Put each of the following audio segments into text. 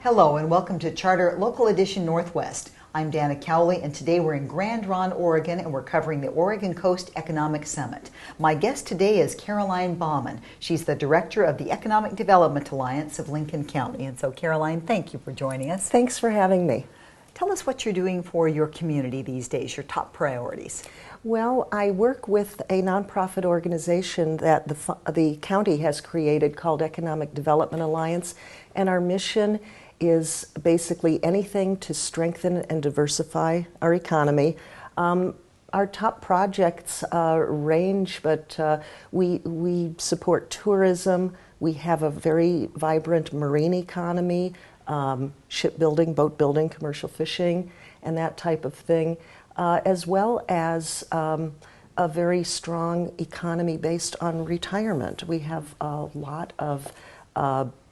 Hello and welcome to Charter Local Edition Northwest. I'm Dana Cowley, and today we're in Grand Ronde, Oregon, and we're covering the Oregon Coast Economic Summit. My guest today is Caroline Bauman. She's the director of the Economic Development Alliance of Lincoln County. And so, Caroline, thank you for joining us. Thanks for having me. Tell us what you're doing for your community these days, your top priorities. Well, I work with a nonprofit organization that the county has created called Economic Development Alliance, and our mission is basically anything to strengthen and diversify our economy. Our top projects range, but we support tourism. We have a very vibrant marine economy, shipbuilding, boat building, commercial fishing, and that type of thing, as well as a very strong economy based on retirement. We have a lot of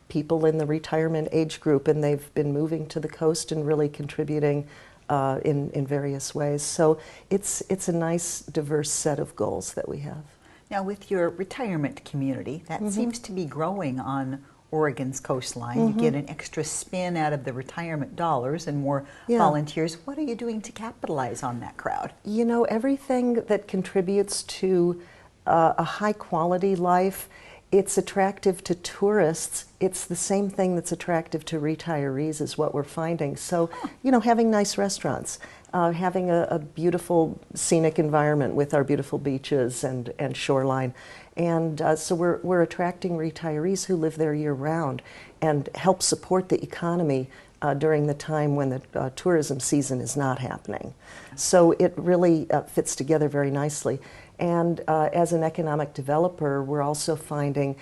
people in the retirement age group, and they've been moving to the coast and really contributing in various ways. So it's a nice, diverse set of goals that we have. Now, with your retirement community, that seems to be growing on Oregon's coastline. You get an extra spin out of the retirement dollars and more volunteers. What are you doing to capitalize on that crowd? You know, everything that contributes to a high quality life, it's attractive to tourists. It's the same thing that's attractive to retirees is what we're finding. So, you know, having nice restaurants, having a beautiful scenic environment with our beautiful beaches and shoreline. And so we're attracting retirees who live there year round and help support the economy during the time when the tourism season is not happening. So it really fits together very nicely. And as an economic developer, we're also finding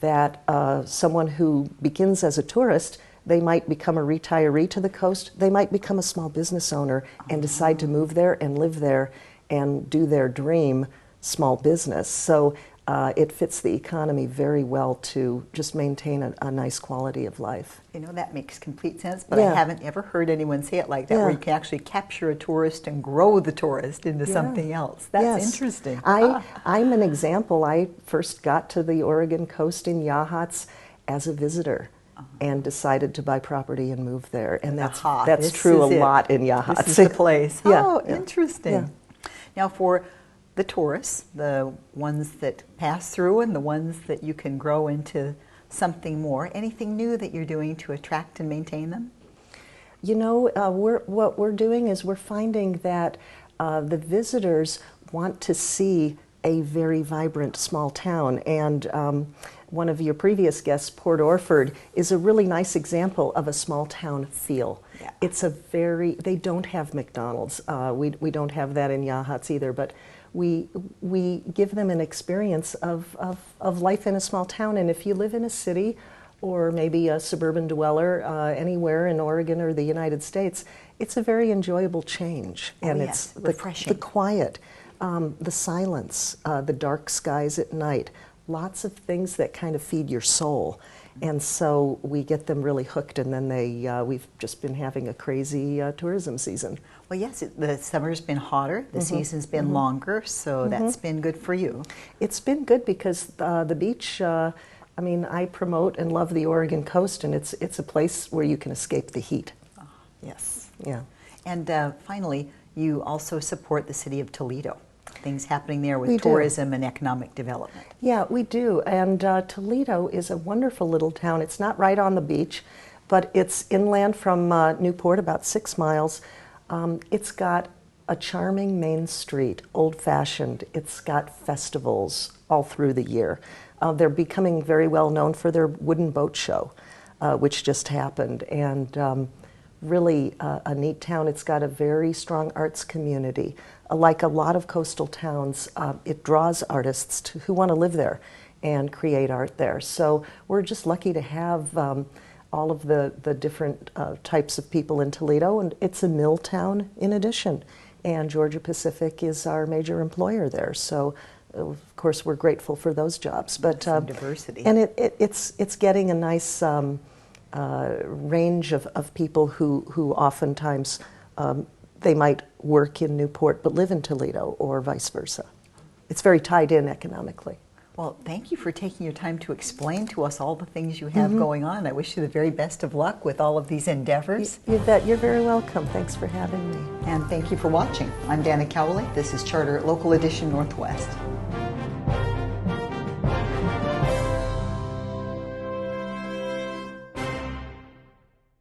that someone who begins as a tourist, they might become a retiree to the coast, they might become a small business owner and decide to move there and live there and do their dream small business. So it fits the economy very well to just maintain a nice quality of life. You know, that makes complete sense, but I haven't ever heard anyone say it like that, where you can actually capture a tourist and grow the tourist into something else. That's interesting. I'm an example. I first got to the Oregon coast in Yachats as a visitor and decided to buy property and move there. And that's true a lot in Yachats. This is the place. Interesting. Yeah. Now, for the tourists, the ones that pass through and the ones that you can grow into something more, anything new that you're doing to attract and maintain them? You know, what we're doing is we're finding that the visitors want to see a very vibrant small town, and one of your previous guests, Port Orford, is a really nice example of a small town feel. Yeah. It's they don't have McDonald's. We don't have that in Yachats either, but we give them an experience of life in a small town. And if you live in a city or maybe a suburban dweller anywhere in Oregon or the United States, it's a very enjoyable change. And it's refreshing. The quiet, the silence, the dark skies at night, lots of things that kind of feed your soul. And so we get them really hooked, and then we've just been having a crazy tourism season. Well, yes, the summer's been hotter, the season's been longer, so that's been good for you. It's been good because the beach, I mean, I promote and love the Oregon coast, and it's a place where you can escape the heat. Oh, yes. Yeah. And finally, you also support the city of Toledo. Things happening there with tourism and economic development. Yeah, we do. And Toledo is a wonderful little town. It's not right on the beach, but it's inland from Newport, about 6 miles. It's got a charming main street, old-fashioned. It's got festivals all through the year. They're becoming very well known for their wooden boat show, which just happened. And really a neat town. It's got a very strong arts community. Like a lot of coastal towns, it draws artists who want to live there and create art there. So we're just lucky to have all of the different types of people in Toledo, and it's a mill town in addition. And Georgia Pacific is our major employer there. So of course we're grateful for those jobs. But diversity. And it's getting a nice range of people who oftentimes they might work in Newport but live in Toledo, or vice versa. It's very tied in economically. Well, thank you for taking your time to explain to us all the things you have going on. I wish you the very best of luck with all of these endeavors. You bet. You're very welcome. Thanks for having me. And thank you for watching. I'm Dana Cowley. This is Charter Local Edition Northwest.